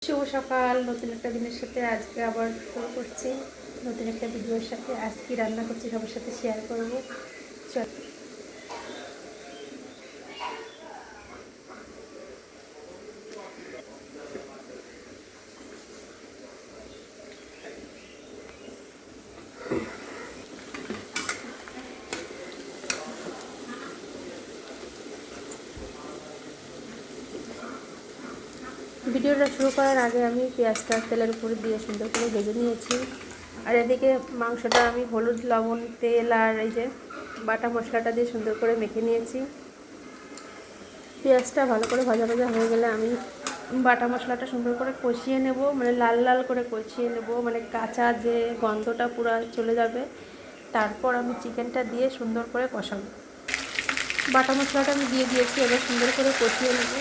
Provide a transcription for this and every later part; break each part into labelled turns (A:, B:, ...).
A: শুভ সকাল। নতুন একটা দিনের সাথে আজকে আবার শুরু করছি নতুন একটা ভিডিওর সাথে। আজকে রান্না করছি, সবার সাথে শেয়ার করবো। চল। ভিডিওটা শুরু করার আগে আমি পেঁয়াজটা তেলের উপরে দিয়ে সুন্দর করে ভেজে নিয়েছি। আর এদিকে মাংসটা আমি হলুদ, লবণ, তেল আর এই যে বাটা মশলাটা দিয়ে সুন্দর করে মেখে নিয়েছি। পেঁয়াজটা ভালো করে ভাজা ভাজা হয়ে গেলে আমি বাটা মশলাটা সুন্দর করে কষিয়ে নেব, মানে লাল লাল করে কষিয়ে নেব, মানে কাঁচা যে গন্ধটা পুরো চলে যাবে। তারপর আমি চিকেনটা দিয়ে সুন্দর করে কষাবো। বাটা মশলাটা আমি দিয়ে দিয়েছি, এবার সুন্দর করে কষিয়ে নেব।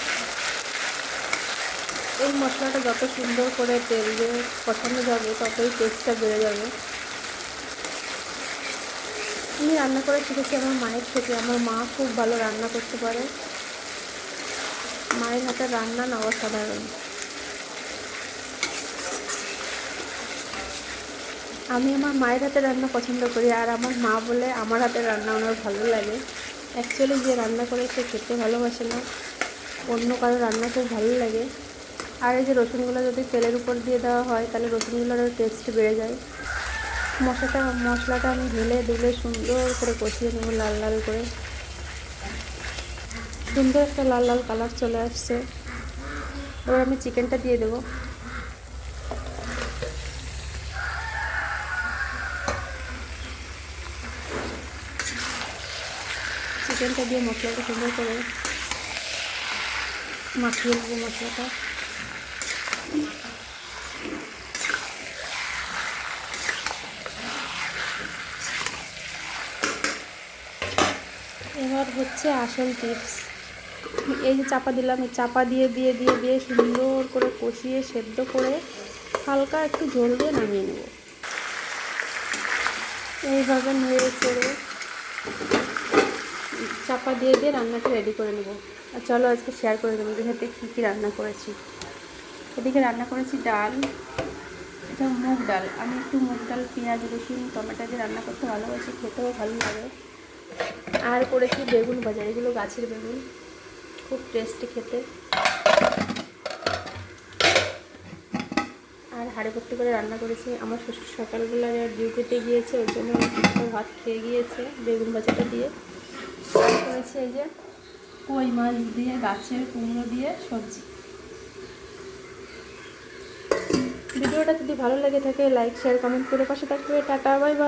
A: এই মশলাটা যত সুন্দর করে তেল দিয়ে কষানো যাবে ততই টেস্টটা বেড়ে যাবে। আমি রান্না করে শিখেছি আমার মায়ের থেকে। আমার মা খুব ভালো রান্না করতে পারে। মায়ের হাতের রান্না না অসাধারণ। আমি আমার মায়ের হাতের রান্না পছন্দ করি, আর আমার মা বলে আমার হাতের রান্না ওনার ভালো লাগে। অ্যাকচুয়ালি যে রান্না করে সে খেতে ভালোবাসে না, অন্য কারো রান্না খুব ভালো লাগে। আর এই যে রসুনগুলো যদি তেলের উপর দিয়ে দেওয়া হয় তাহলে রসুনগুলোর টেস্ট বেড়ে যায়। মশলাটা আমি ঢেলে ঢেলে সুন্দর করে কষিয়ে নেব, লাল লাল করে। সুন্দর একটা লাল লাল কালার চলে আসছে। এবার আমি চিকেনটা দিয়ে দেবো। চিকেনটা দিয়ে মশলাটা সুন্দর করে মাখিয়ে নেবো মশলাটা। এবার হচ্ছে আসল টিপস। এই যে চাপা দিলাম, এই চাপা দিয়ে দিয়ে দিয়ে দিয়ে সুন্দর করে কষিয়ে সেদ্ধ করে হালকা একটু ঝোল দিয়ে নামিয়ে নেব। এইভাবে নেড়ে চেড়ে চাপা দিয়ে দিয়ে রান্নাটা রেডি করে নেব। আর চলো আজকে শেয়ার করে দেবো যেহেতু কী কী রান্না করেছি। এদিকে রান্না করেছি ডাল, এটা মুগ ডাল। আমি একটু মুগ ডাল পেঁয়াজ রসুন টমেটো দিয়ে রান্না করতে ভালোবাসি, খেতেও ভালো লাগে। আর করেছি বেগুন ভাজা, এগুলো গাছের বেগুন, খুব টেস্টি খেতে। আর হাঁড়ি ভর্তি করে রান্না করেছি। আমার শ্বশুর সকালবেলা ডিউটিতে গিয়েছে, ওই জন্য ভাত খেয়ে গিয়েছে বেগুন ভাজাটা দিয়ে। আর করেছি এই যে কই মাছ দিয়ে গাছের কুমড়ো দিয়ে সবজি। ভিডিওটা যদি ভালো লেগে থাকে লাইক শেয়ার কমেন্ট করে পাশে থাকবে। Tata, bye bye.